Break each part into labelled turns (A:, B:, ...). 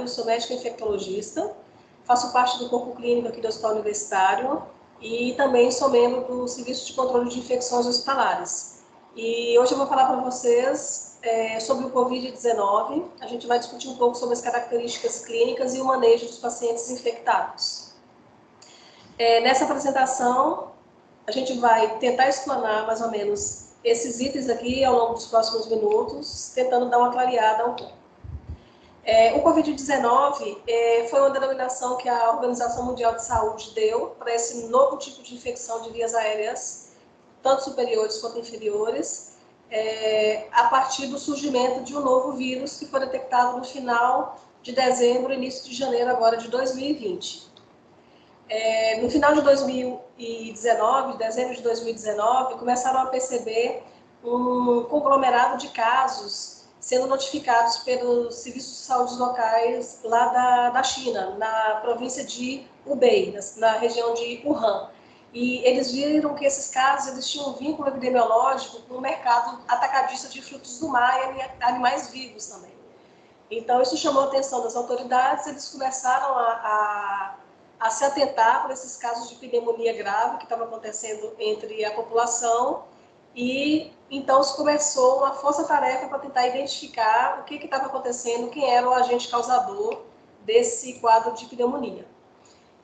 A: Eu sou médica infectologista, faço parte do corpo clínico aqui do Hospital Universitário e também sou membro do Serviço de Controle de Infecções Hospitalares. E hoje eu vou falar para vocês sobre o Covid-19. A gente vai discutir um pouco sobre as características clínicas e o manejo dos pacientes infectados. Nessa apresentação, a gente vai tentar explanar mais ou menos esses itens aqui ao longo dos próximos minutos, tentando dar uma clareada um pouco. O Covid-19 foi uma denominação que a Organização Mundial de Saúde deu para esse novo tipo de infecção de vias aéreas, tanto superiores quanto inferiores, a partir do surgimento de um novo vírus que foi detectado no final de dezembro, início de janeiro agora de 2020. No final de 2019, dezembro de 2019, começaram a perceber um conglomerado de casos sendo notificados pelos serviços de saúde locais lá da China, na província de Hubei, na região de Wuhan. E eles viram que esses casos eles tinham um vínculo epidemiológico com o mercado atacadista de frutos do mar e animais vivos também. Então, isso chamou a atenção das autoridades, eles começaram a se atentar para esses casos de pneumonia grave que estavam acontecendo entre a população e então se começou uma força-tarefa para tentar identificar o que estava acontecendo, quem era o agente causador desse quadro de pneumonia.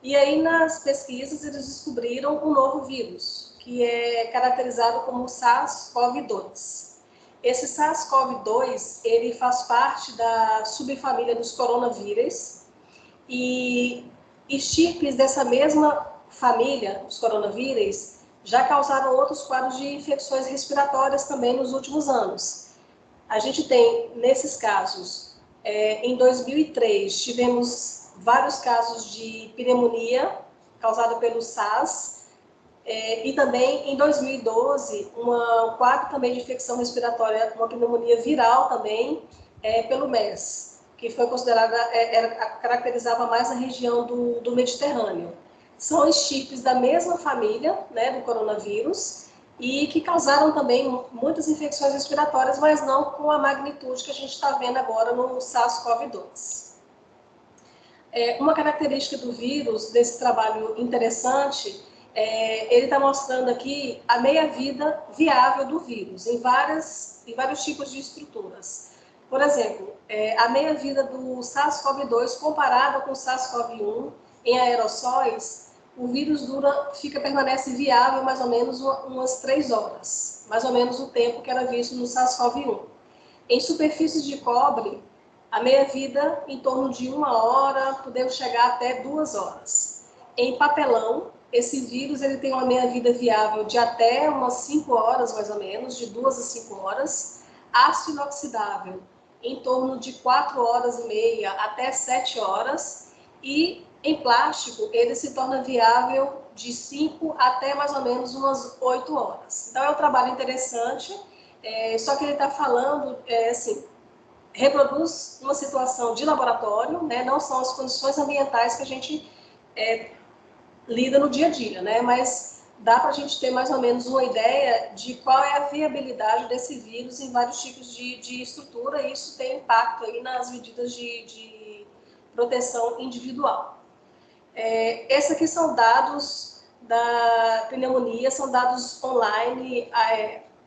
A: E aí, nas pesquisas, eles descobriram um novo vírus, que é caracterizado como SARS-CoV-2. Esse SARS-CoV-2, ele faz parte da subfamília dos coronavírus e estirpes dessa mesma família, os coronavírus, já causaram outros quadros de infecções respiratórias também nos últimos anos. A gente tem, nesses casos, em 2003, tivemos vários casos de pneumonia causada pelo SARS, e também em 2012, um quadro também de infecção respiratória, uma pneumonia viral também, pelo MERS, que foi considerada, caracterizava mais a região do Mediterrâneo. São estirpes da mesma família, né, do coronavírus, e que causaram também muitas infecções respiratórias, mas não com a magnitude que a gente está vendo agora no SARS-CoV-2. Uma característica do vírus, desse trabalho interessante, ele está mostrando aqui a meia-vida viável do vírus, em vários tipos de estruturas. Por exemplo, a meia-vida do SARS-CoV-2 comparada com o SARS-CoV-1 em aerossóis, o vírus permanece viável mais ou menos umas 3 horas, mais ou menos o tempo que era visto no SARS-CoV-1. Em superfícies de cobre, a meia-vida em torno de 1 hora, podemos chegar até 2 horas. Em papelão, esse vírus ele tem uma meia-vida viável de até umas 5 horas, mais ou menos, de 2 a 5 horas. Aço inoxidável, em torno de 4 horas e meia até 7 horas. E em plástico, ele se torna viável de 5 até mais ou menos umas 8 horas. Então, é um trabalho interessante, só que ele está falando, assim, reproduz uma situação de laboratório, né? Não são as condições ambientais que a gente lida no dia a dia, né? Mas dá para a gente ter mais ou menos uma ideia de qual é a viabilidade desse vírus em vários tipos de estrutura, e isso tem impacto aí nas medidas de proteção individual. Esses aqui são dados da pneumonia, são dados online,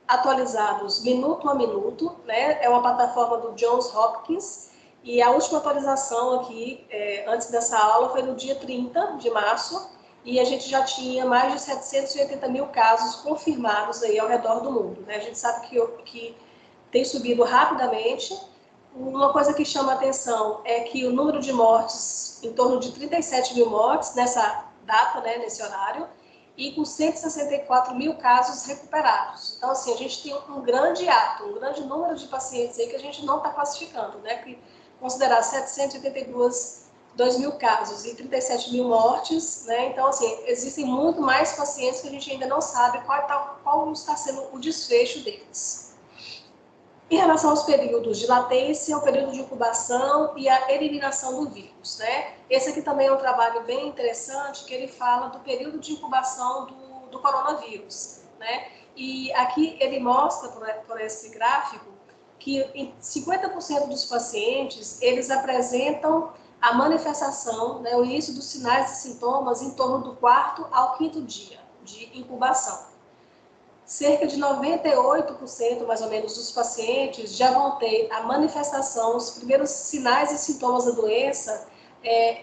A: atualizados minuto a minuto, né? É uma plataforma do Johns Hopkins, e a última atualização aqui, antes dessa aula, foi no dia 30 de março, e a gente já tinha mais de 780 mil casos confirmados aí ao redor do mundo, né? A gente sabe que tem subido rapidamente. Uma coisa que chama a atenção é que o número de mortes, em torno de 37 mil mortes nessa data, né, nesse horário, e com 164 mil casos recuperados. Então, assim, a gente tem um grande ato, um grande número de pacientes aí que a gente não está classificando, né? Que considerar 782 mil casos e 37 mil mortes, né? Então, assim, existem muito mais pacientes que a gente ainda não sabe qual está sendo o desfecho deles. Em relação aos períodos de latência, o período de incubação e a eliminação do vírus, né? Esse aqui também é um trabalho bem interessante, que ele fala do período de incubação do coronavírus, né? E aqui ele mostra, por esse gráfico, que em 50% dos pacientes, eles apresentam a manifestação, né, o início dos sinais e sintomas em torno do 4º ao 5º dia de incubação. Cerca de 98%, mais ou menos, dos pacientes já vão ter a manifestação, os primeiros sinais e sintomas da doença,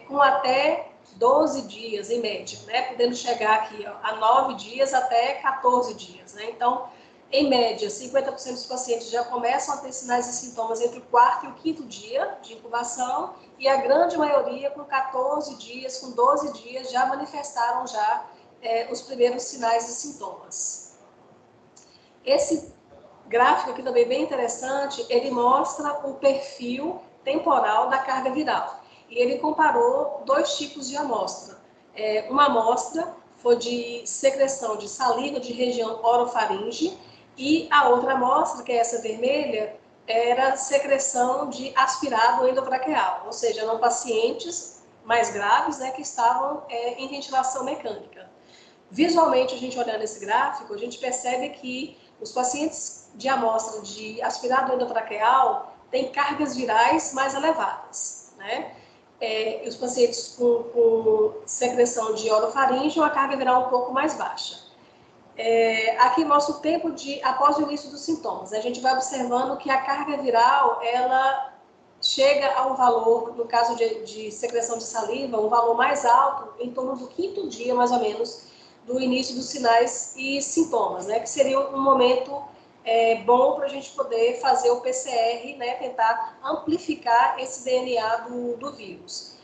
A: com até 12 dias, em média, né? Podendo chegar aqui a 9 dias até 14 dias. Né? Então, em média, 50% dos pacientes já começam a ter sinais e sintomas entre o 4º e o 5º dia de incubação, e a grande maioria, com 14 dias, com 12 dias, já manifestaram já os primeiros sinais e sintomas. Esse gráfico aqui também bem interessante, ele mostra o perfil temporal da carga viral. E ele comparou 2 tipos de amostra. Uma amostra foi de secreção de saliva de região orofaringe, e a outra amostra, que é essa vermelha, era secreção de aspirado endotraqueal, ou seja, eram pacientes mais graves, né, que estavam em ventilação mecânica. Visualmente, a gente olhando esse gráfico, a gente percebe que os pacientes de amostra de aspirado endotraqueal têm cargas virais mais elevadas, né? Os pacientes com secreção de orofaringe, uma carga viral um pouco mais baixa. Aqui mostra o tempo após o início dos sintomas. A gente vai observando que a carga viral, ela chega a um valor, no caso de secreção de saliva, um valor mais alto, em torno do 5º dia, mais ou menos, do início dos sinais e sintomas, né? Que seria um momento bom para a gente poder fazer o PCR, né? Tentar amplificar esse DNA do vírus.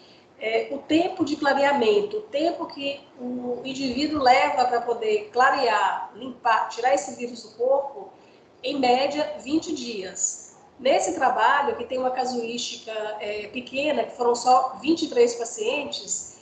A: O tempo de clareamento, o tempo que o indivíduo leva para poder clarear, limpar, tirar esse vírus do corpo, em média, 20 dias. Nesse trabalho, que tem uma casuística pequena, que foram só 23 pacientes,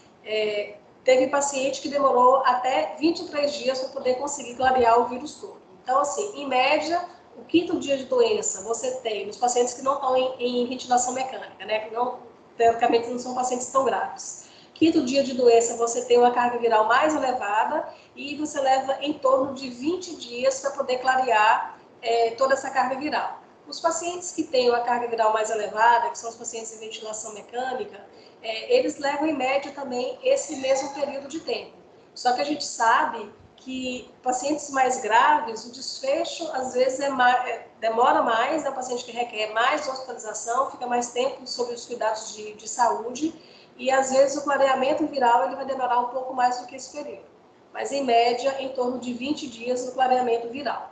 A: teve paciente que demorou até 23 dias para poder conseguir clarear o vírus todo. Então, assim, em média, o 5º dia de doença você tem nos pacientes que não estão em ventilação mecânica, né? Que não, teoricamente não são pacientes tão graves. 5º dia de doença você tem uma carga viral mais elevada e você leva em torno de 20 dias para poder clarear toda essa carga viral. Os pacientes que têm uma carga viral mais elevada, que são os pacientes em ventilação mecânica, eles levam em média também esse mesmo período de tempo. Só que a gente sabe que pacientes mais graves, o desfecho às vezes demora mais, né? O paciente que requer mais hospitalização, fica mais tempo sob os cuidados de saúde, e às vezes o clareamento viral ele vai demorar um pouco mais do que esse período. Mas em média, em torno de 20 dias no clareamento viral.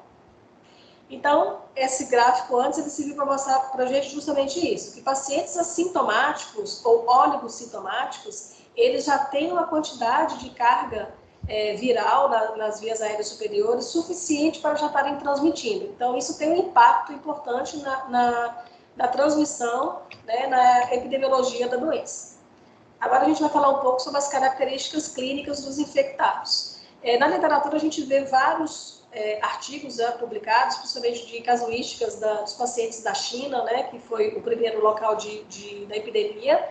A: Então, esse gráfico antes, ele serviu para mostrar para a gente justamente isso, que pacientes assintomáticos ou oligossintomáticos, eles já têm uma quantidade de carga viral nas vias aéreas superiores suficiente para já estarem transmitindo. Então, isso tem um impacto importante na transmissão, né, na epidemiologia da doença. Agora a gente vai falar um pouco sobre as características clínicas dos infectados. Na literatura, a gente vê vários artigos publicados, principalmente de casuísticas dos pacientes da China, né, que foi o primeiro local da epidemia,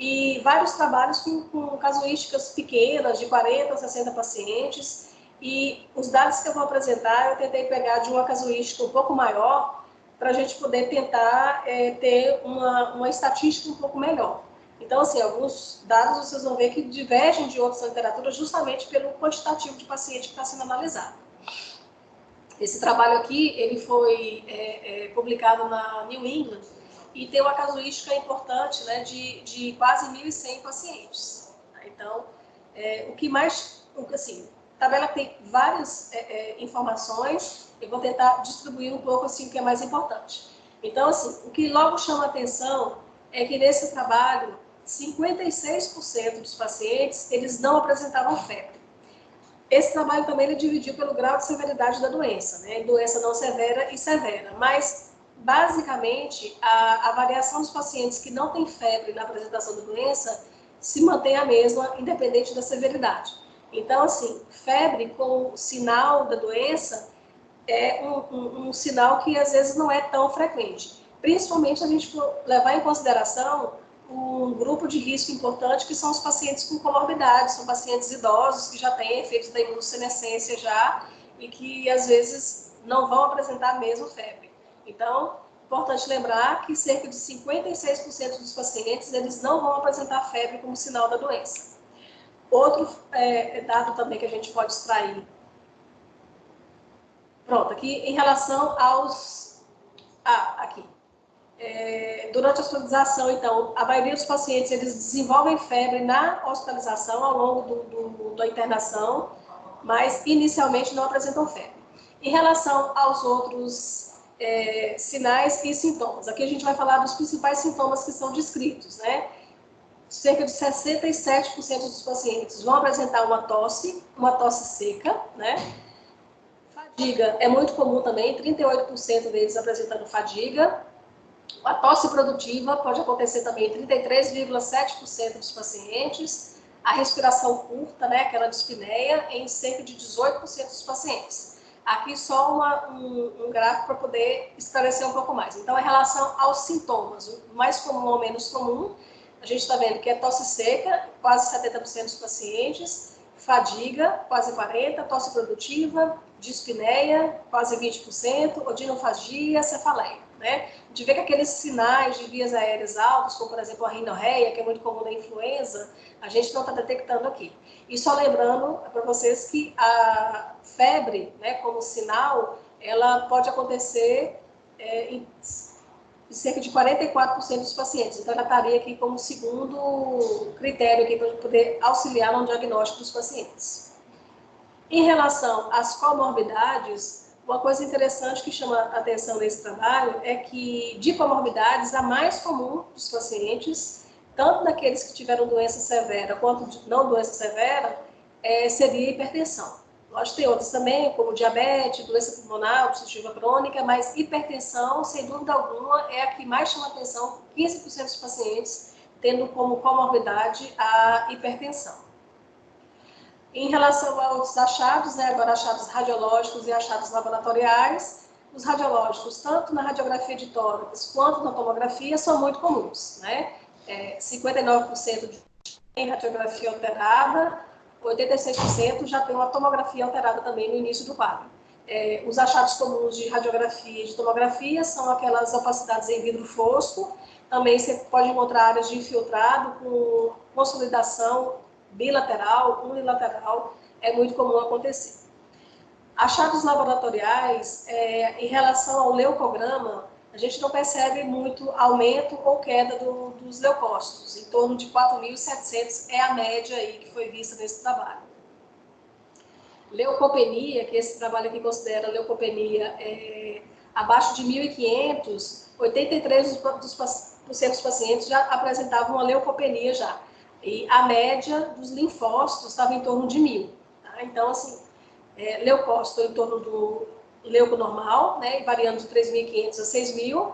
A: e vários trabalhos com casuísticas pequenas, de 40 a 60 pacientes, e os dados que eu vou apresentar, eu tentei pegar de uma casuística um pouco maior, para a gente poder tentar ter uma estatística um pouco melhor. Então, assim, alguns dados vocês vão ver que divergem de outras literaturas justamente pelo quantitativo de paciente que está sendo analisado. Esse trabalho aqui, ele foi publicado na New England e tem uma casuística importante, né, de quase 1.100 pacientes. Então, assim, a tabela tem várias informações, eu vou tentar distribuir um pouco assim o que é mais importante. Então, assim, o que logo chama a atenção é que nesse trabalho, 56% dos pacientes, eles não apresentavam febre. Esse trabalho também ele dividiu pelo grau de severidade da doença, né? Doença não severa e severa, mas basicamente a variação dos pacientes que não têm febre na apresentação da doença se mantém a mesma, independente da severidade. Então, assim, febre como sinal da doença é um sinal que às vezes não é tão frequente, principalmente se a gente for levar em consideração um grupo de risco importante, que são os pacientes com comorbidades, são pacientes idosos que já têm efeitos da imunossenescência já e que, às vezes, não vão apresentar mesmo febre. Então, importante lembrar que cerca de 56% dos pacientes eles não vão apresentar febre como sinal da doença. Outro dado também que a gente pode extrair. Pronto, aqui em relação aos... aqui. Durante a hospitalização, então, a maioria dos pacientes eles desenvolvem febre na hospitalização ao longo da internação, mas inicialmente não apresentam febre. Em relação aos outros sinais e sintomas, aqui a gente vai falar dos principais sintomas que são descritos, né? Cerca de 67% dos pacientes vão apresentar uma tosse seca, né? Fadiga é muito comum também, 38% deles apresentando fadiga. A tosse produtiva pode acontecer também em 33,7% dos pacientes. A respiração curta, né, aquela dispneia, em cerca de 18% dos pacientes. Aqui só um gráfico para poder esclarecer um pouco mais. Então, em relação aos sintomas, o mais comum ou menos comum, a gente está vendo que é tosse seca, quase 70% dos pacientes, fadiga, quase 40%, tosse produtiva, dispneia, quase 20%, odinofagia, cefaleia. Né? A gente vê que aqueles sinais de vias aéreas altos, como por exemplo a rinorreia, que é muito comum na influenza, a gente não está detectando aqui. E só lembrando para vocês que a febre, né, como sinal, ela pode acontecer em cerca de 44% dos pacientes. Então, ela estaria aqui como segundo critério aqui para poder auxiliar no diagnóstico dos pacientes. Em relação às comorbidades, uma coisa interessante que chama a atenção nesse trabalho é que, de comorbidades, a mais comum dos pacientes, tanto daqueles que tiveram doença severa quanto de não doença severa, seria a hipertensão. Lógico, tem outras também, como diabetes, doença pulmonar, obstrutiva crônica, mas hipertensão, sem dúvida alguma, é a que mais chama a atenção, 15% dos pacientes tendo como comorbidade a hipertensão. Em relação a outros achados, né, agora achados radiológicos e achados laboratoriais, os radiológicos, tanto na radiografia de tórax quanto na tomografia, são muito comuns. Né? 59% tem radiografia alterada, 86% já tem uma tomografia alterada também no início do quadro. Os achados comuns de radiografia e de tomografia são aquelas opacidades em vidro fosco, também você pode encontrar áreas de infiltrado com consolidação bilateral, unilateral, é muito comum acontecer. Achados laboratoriais, em relação ao leucograma, a gente não percebe muito aumento ou queda dos leucócitos, em torno de 4.700 é a média aí que foi vista nesse trabalho. Leucopenia, que esse trabalho aqui considera leucopenia abaixo de 1.500, 83% dos pacientes já apresentavam uma leucopenia já. E a média dos linfócitos estava em torno de 1.000. Tá? Então, assim, leucócito em torno do leuco normal, né, variando de 3.500 a 6.000,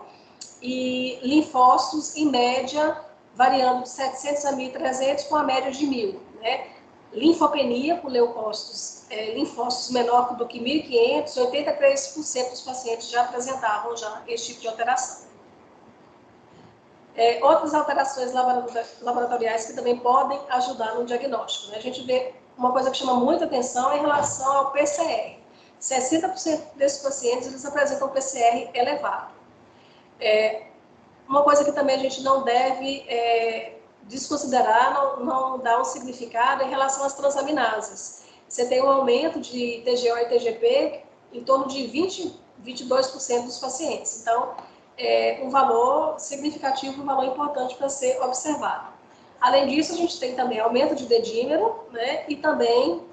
A: e linfócitos, em média, variando de 700 a 1.300, com a média de 1.000. Né? Linfopenia, com leucócitos, linfócitos menor do que 1.500, 83% dos pacientes já apresentavam já esse tipo de alteração. Outras alterações laboratoriais que também podem ajudar no diagnóstico. Né? A gente vê uma coisa que chama muita atenção em relação ao PCR. 60% desses pacientes eles apresentam PCR elevado. Uma coisa que também a gente não deve desconsiderar, não dar um significado em relação às transaminases. Você tem um aumento de TGO e TGP em torno de 22% dos pacientes. Então, um valor significativo, um valor importante para ser observado. Além disso, a gente tem também aumento de dedímero, né, e também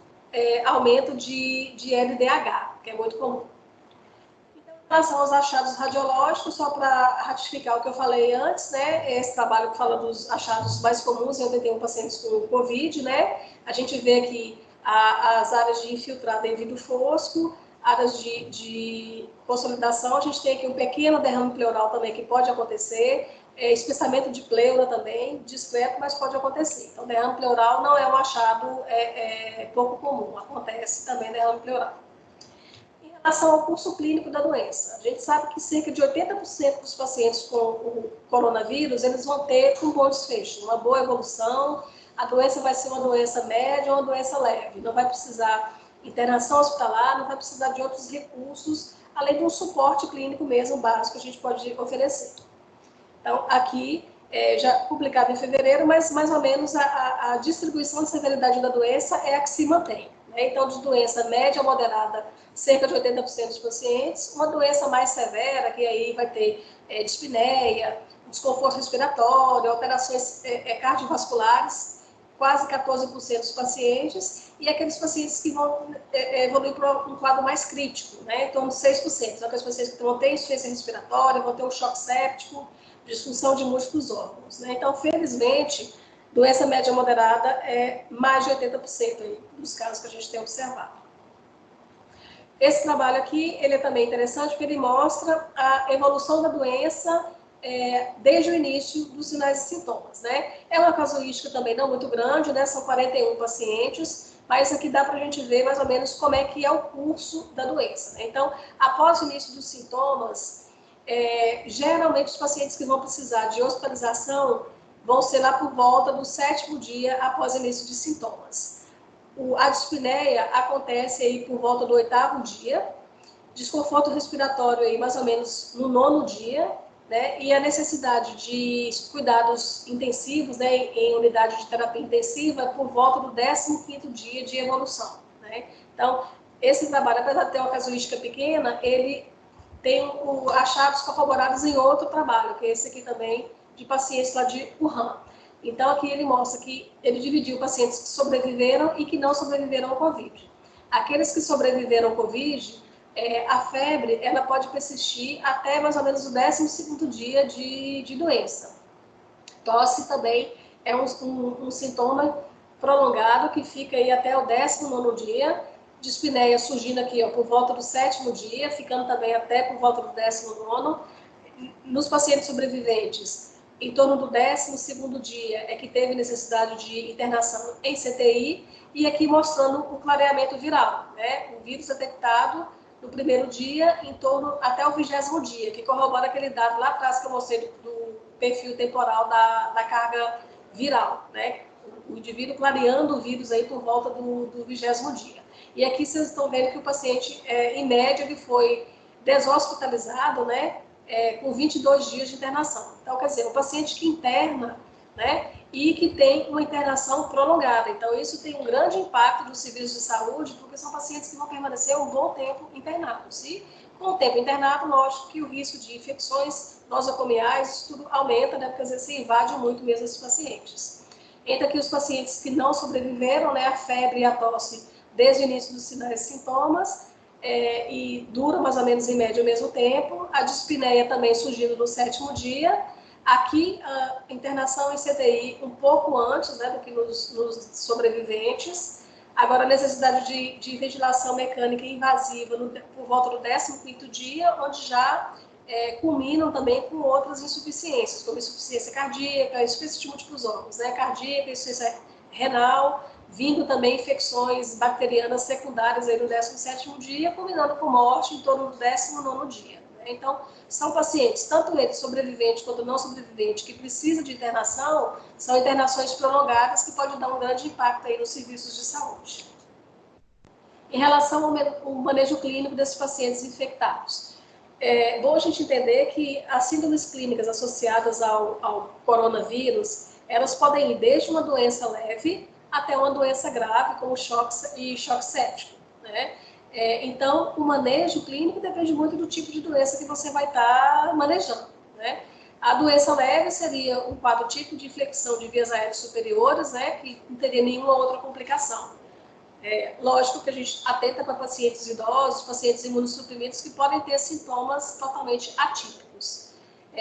A: aumento de LDH, que é muito comum. Então, em relação aos achados radiológicos, só para ratificar o que eu falei antes, né, esse trabalho que fala dos achados mais comuns em 81 pacientes com Covid, né, a gente vê que as áreas de infiltrado em vidro fosco, áreas de consolidação, a gente tem aqui um pequeno derrame pleural também que pode acontecer, espessamento de pleura também, discreto, mas pode acontecer. Então, derrame pleural não é um achado pouco comum, acontece também derrame pleural. Em relação ao curso clínico da doença, a gente sabe que cerca de 80% dos pacientes com o coronavírus, eles vão ter um bom desfecho, uma boa evolução, a doença vai ser uma doença média ou uma doença leve, não vai precisar internação hospitalar, não vai precisar de outros recursos além de um suporte clínico mesmo básico que a gente pode oferecer. Então, aqui, já publicado em fevereiro, mas mais ou menos a distribuição de severidade da doença é a que se mantém. Né? Então, de doença média ou moderada, cerca de 80% dos pacientes, uma doença mais severa, que aí vai ter dispneia, desconforto respiratório, alterações cardiovasculares, quase 14% dos pacientes, e aqueles pacientes que vão evoluir para um quadro mais crítico, né? Em torno de 6%. São aqueles pacientes que vão ter insuficiência respiratória, vão ter um choque séptico, disfunção de múltiplos órgãos. Né? Então, felizmente, doença média moderada é mais de 80% aí dos casos que a gente tem observado. Esse trabalho aqui, ele é também interessante porque ele mostra a evolução da doença desde o início dos sinais e sintomas. Né? É uma casuística também não muito grande, né? São 41 pacientes, mas aqui dá para a gente ver mais ou menos como é que é o curso da doença. Né? Então, após o início dos sintomas, geralmente os pacientes que vão precisar de hospitalização vão ser lá por volta do 7º dia após o início de sintomas. A dispneia acontece aí por volta do 8º dia, desconforto respiratório aí mais ou menos no 9º dia, né? E a necessidade de cuidados intensivos, né, em unidade de terapia intensiva por volta do 15º dia de evolução. Né? Então, esse trabalho, apesar de ter uma casuística pequena, ele tem achados corroborados em outro trabalho, que é esse aqui também, de pacientes lá de Wuhan. Então, aqui ele mostra que ele dividiu pacientes que sobreviveram e que não sobreviveram ao Covid. Aqueles que sobreviveram ao Covid, a febre, ela pode persistir até mais ou menos o 12º dia de doença. Tosse também é um sintoma prolongado que fica aí até o 19º dia, dispneia surgindo aqui por volta do 7º dia, ficando também até por volta do 19º. Nos pacientes sobreviventes, em torno do 12º dia é que teve necessidade de internação em CTI, e aqui mostrando o clareamento viral, né? O vírus detectado no primeiro dia, em torno até o 20º dia, que corrobora aquele dado lá atrás que eu mostrei do perfil temporal da carga viral, né? O indivíduo clareando o vírus aí por volta do 20º dia. E aqui vocês estão vendo que o paciente, em média, ele foi deshospitalizado, né? Com 22 dias de internação. Então, quer dizer, o paciente que interna, né? E que tem uma internação prolongada. Então, isso tem um grande impacto dos serviços de saúde, porque são pacientes que vão permanecer um bom tempo internados. E, com o tempo internado, lógico que o risco de infecções nosocomiais, isso tudo aumenta, né? Porque às vezes se invade muito mesmo esses pacientes. Entra aqui os pacientes que não sobreviveram, né? A febre e a tosse desde o início dos sinais e sintomas, e dura mais ou menos em média o mesmo tempo. A dispneia também surgindo no 7º dia. Aqui, a internação em CTI um pouco antes, né, do que nos sobreviventes. Agora, a necessidade de ventilação mecânica invasiva por volta do 15º dia, onde já culminam também com outras insuficiências, como insuficiência cardíaca, insuficiência de múltiplos órgãos, né, cardíaca, insuficiência renal, vindo também infecções bacterianas secundárias aí no 17º dia, culminando com morte em torno do 19º dia. Né? Então, são pacientes, tanto eles sobreviventes quanto não sobreviventes, que precisam de internação, são internações prolongadas que podem dar um grande impacto aí nos serviços de saúde. Em relação ao manejo clínico desses pacientes infectados, é bom a gente entender que as síndromes clínicas associadas ao coronavírus, elas podem ir desde uma doença leve até uma doença grave, como choque séptico, né? Então, o manejo clínico depende muito do tipo de doença que você vai estar manejando, né? A doença leve seria um quadro típico de infecção de vias aéreas superiores, né? Que não teria nenhuma outra complicação. Lógico que a gente atenta para pacientes idosos, pacientes imunossuprimidos que podem ter sintomas totalmente atípicos.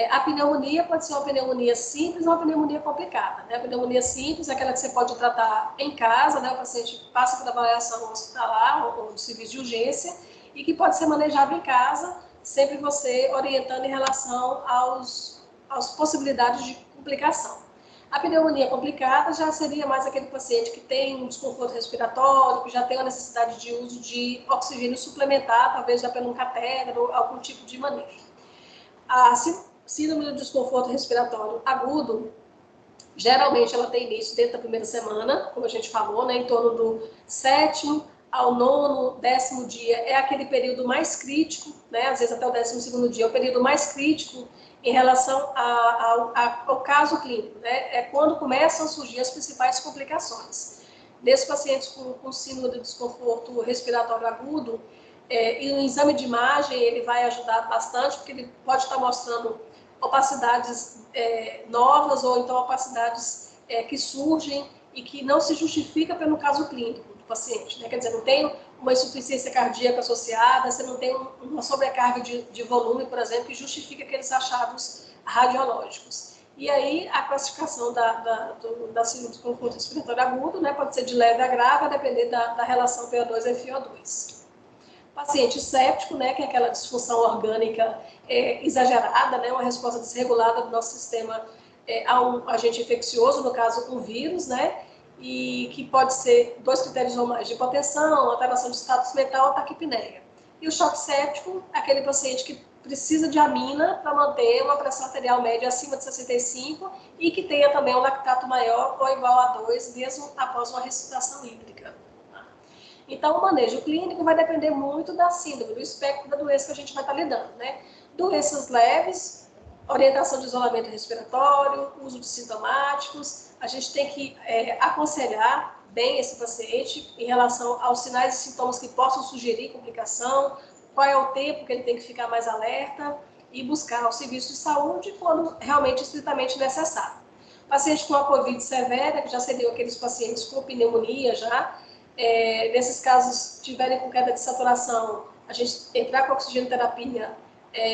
A: A pneumonia pode ser uma pneumonia simples ou uma pneumonia complicada. Né? A pneumonia simples é aquela que você pode tratar em casa, né? O paciente passa pela avaliação hospitalar ou do serviço de urgência e que pode ser manejado em casa, sempre você orientando em relação às possibilidades de complicação. A pneumonia complicada já seria mais aquele paciente que tem um desconforto respiratório, que já tem a necessidade de uso de oxigênio suplementar, talvez já pelo catéter ou algum tipo de manejo. A síndrome do desconforto respiratório agudo, geralmente ela tem início dentro da primeira semana, como a gente falou, né, em torno do 7º ao 9º, 10º dia é aquele período mais crítico, né? Às vezes até o 12º dia é o período mais crítico em relação ao caso clínico, né? É quando começam a surgir as principais complicações. Desses pacientes com síndrome de desconforto respiratório agudo, e o exame de imagem ele vai ajudar bastante, porque ele pode estar mostrando opacidades novas ou então opacidades que surgem e que não se justifica pelo caso clínico do paciente, né? Quer dizer, não tem uma insuficiência cardíaca associada, você não tem uma sobrecarga de volume, por exemplo, que justifica aqueles achados radiológicos. E aí, a classificação da síndrome de desconforto respiratório agudo, né, pode ser de leve a grave, a depender da relação PO2-FiO2. Paciente séptico, né, que é aquela disfunção orgânica exagerada, né, uma resposta desregulada do nosso sistema a um agente infeccioso, no caso, um vírus, né, e que pode ser 2 critérios ou mais de hipotensão, alteração de status mental, taquipneia. E o choque séptico, aquele paciente que precisa de amina para manter uma pressão arterial média acima de 65 e que tenha também um lactato maior ou igual a 2, mesmo após uma ressuscitação hídrica. Então, o manejo clínico vai depender muito da síndrome, do espectro da doença que a gente vai estar lidando, né? Doenças leves, orientação de isolamento respiratório, uso de sintomáticos, a gente tem que aconselhar bem esse paciente em relação aos sinais e sintomas que possam sugerir complicação, qual é o tempo que ele tem que ficar mais alerta e buscar o serviço de saúde quando realmente estritamente necessário. Paciente com a COVID severa, que já seriam aqueles pacientes com pneumonia já, nesses casos tiverem com queda de saturação, a gente entrar com oxigenoterapia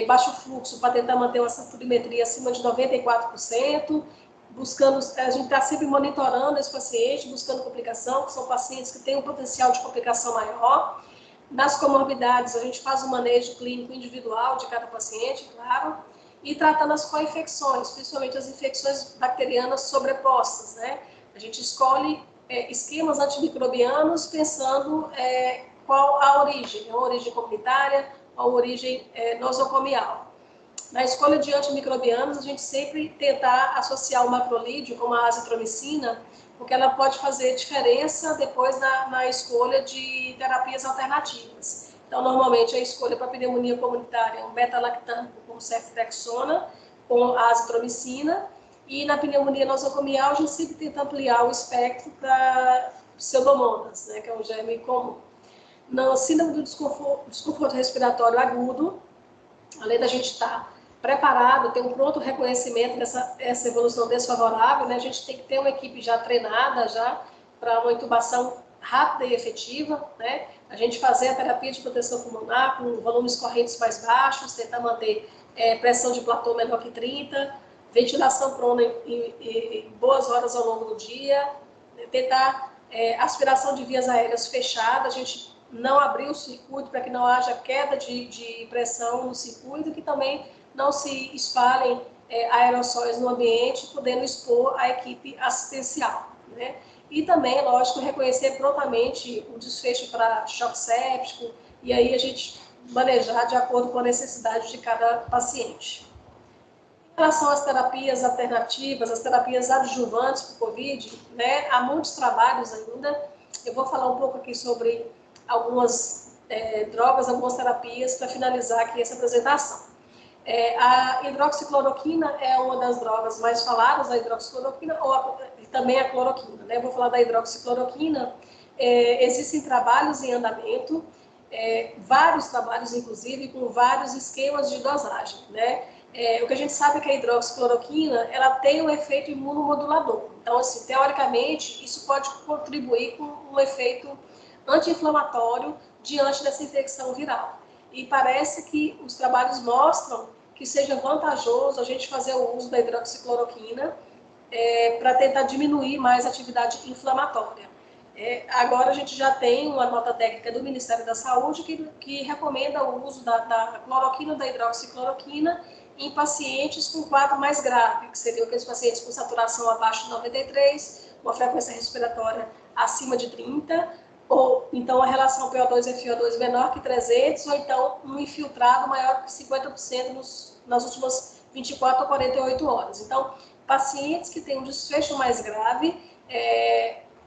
A: baixo fluxo para tentar manter uma saturimetria acima de 94%, buscando, a gente está sempre monitorando esse paciente, buscando complicação, que são pacientes que têm um potencial de complicação maior. Nas comorbidades, a gente faz um manejo clínico individual de cada paciente, claro, e tratando as co-infecções, principalmente as infecções bacterianas sobrepostas, né? A gente escolhe esquemas antimicrobianos pensando qual a origem, uma origem comunitária, uma origem nosocomial. Na escolha de antimicrobianos, a gente sempre tentar associar o macrolídeo com a azitromicina, porque ela pode fazer diferença depois na escolha de terapias alternativas. Então, normalmente, a escolha para pneumonia comunitária é um beta-lactâmico com ceftriaxona, com a azitromicina, e na pneumonia nosocomial, a gente sempre tenta ampliar o espectro para pseudomonas, né, que é um germe comum. Na síndrome do desconforto respiratório agudo, além da gente estar preparado, ter um pronto reconhecimento dessa evolução desfavorável, né, a gente tem que ter uma equipe já treinada já para uma intubação rápida e efetiva, né, a gente fazer a terapia de proteção pulmonar com volumes correntes mais baixos, tentar manter pressão de platô menor que 30, ventilação prona em boas horas ao longo do dia, tentar aspiração de vias aéreas fechada, a gente não abrir o circuito para que não haja queda de pressão no circuito, que também não se espalhem aerossóis no ambiente, podendo expor a equipe assistencial, né? E também, lógico, reconhecer prontamente o desfecho para choque séptico, e aí a gente manejar de acordo com a necessidade de cada paciente. Em relação às terapias alternativas, as terapias adjuvantes para o COVID, né, há muitos trabalhos ainda. Eu vou falar um pouco aqui sobre algumas drogas, algumas terapias, para finalizar aqui essa apresentação. A hidroxicloroquina é uma das drogas mais faladas, a hidroxicloroquina, e também a cloroquina, né? Eu vou falar da hidroxicloroquina. Existem trabalhos em andamento, vários trabalhos, inclusive, com vários esquemas de dosagem, né? O que a gente sabe é que a hidroxicloroquina, ela tem um efeito imunomodulador. Então, assim, teoricamente, isso pode contribuir com um efeito anti-inflamatório diante dessa infecção viral. E parece que os trabalhos mostram que seja vantajoso a gente fazer o uso da hidroxicloroquina para tentar diminuir mais a atividade inflamatória. Agora a gente já tem uma nota técnica do Ministério da Saúde que recomenda o uso da cloroquina, da hidroxicloroquina, em pacientes com quadro mais grave, que seriam aqueles pacientes com saturação abaixo de 93, uma frequência respiratória acima de 30, ou então a relação PO2-FiO2 menor que 300, ou então um infiltrado maior que 50% nas últimas 24 a 48 horas. Então, pacientes que têm um desfecho mais grave,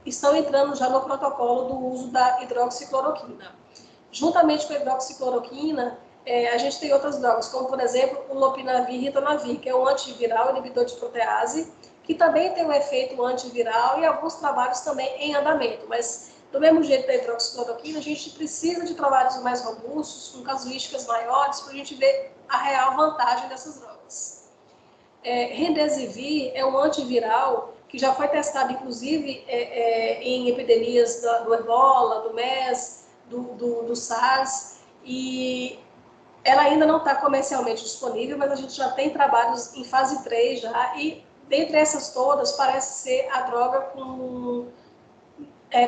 A: estão entrando já no protocolo do uso da hidroxicloroquina. Juntamente com a hidroxicloroquina, a gente tem outras drogas, como, por exemplo, o lopinavir e ritonavir, que é um antiviral, inibidor de protease, que também tem um efeito antiviral e alguns trabalhos também em andamento. Mas, do mesmo jeito da hidroxicloroquina, a gente precisa de trabalhos mais robustos, com casuísticas maiores, para a gente ver a real vantagem dessas drogas. Remdesivir é um antiviral que já foi testado, inclusive, em epidemias do Ebola, do MERS, do SARS, e ela ainda não está comercialmente disponível, mas a gente já tem trabalhos em fase 3 já, e dentre essas todas, parece ser a droga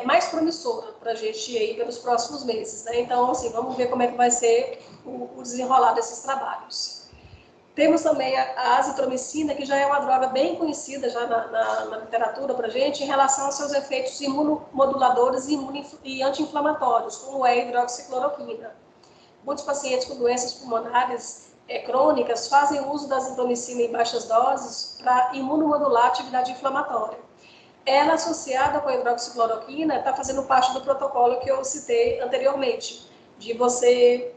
A: mais promissora para a gente ir aí pelos próximos meses, né? Então, assim, vamos ver como é que vai ser o desenrolar desses trabalhos. Temos também a azitromicina, que já é uma droga bem conhecida já na literatura para a gente, em relação aos seus efeitos imunomoduladores e anti-inflamatórios, como é a hidroxicloroquina. Muitos pacientes com doenças pulmonares crônicas fazem uso da azitromicina em baixas doses para imunomodular a atividade inflamatória. Ela, associada com a hidroxicloroquina, está fazendo parte do protocolo que eu citei anteriormente, de você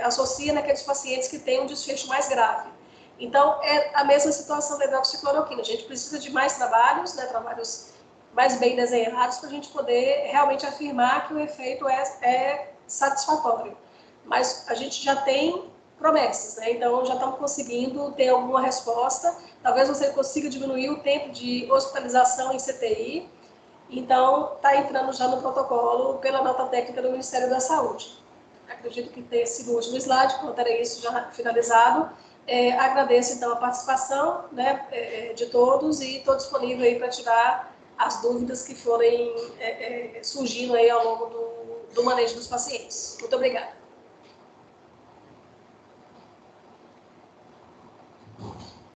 A: associa naqueles pacientes que têm um desfecho mais grave. Então, é a mesma situação da hidroxicloroquina. A gente precisa de mais trabalhos, né, trabalhos mais bem desenhados, para a gente poder realmente afirmar que o efeito é satisfatório. Mas a gente já tem promessas, né? Então, já estamos conseguindo ter alguma resposta. Talvez você consiga diminuir o tempo de hospitalização em CTI. Então, está entrando já no protocolo pela nota técnica do Ministério da Saúde. Acredito que tenha sido o último slide, quanto era isso já finalizado. Agradeço, então, a participação, né, de todos e estou disponível aí para tirar as dúvidas que forem surgindo aí ao longo do manejo dos pacientes. Muito obrigada.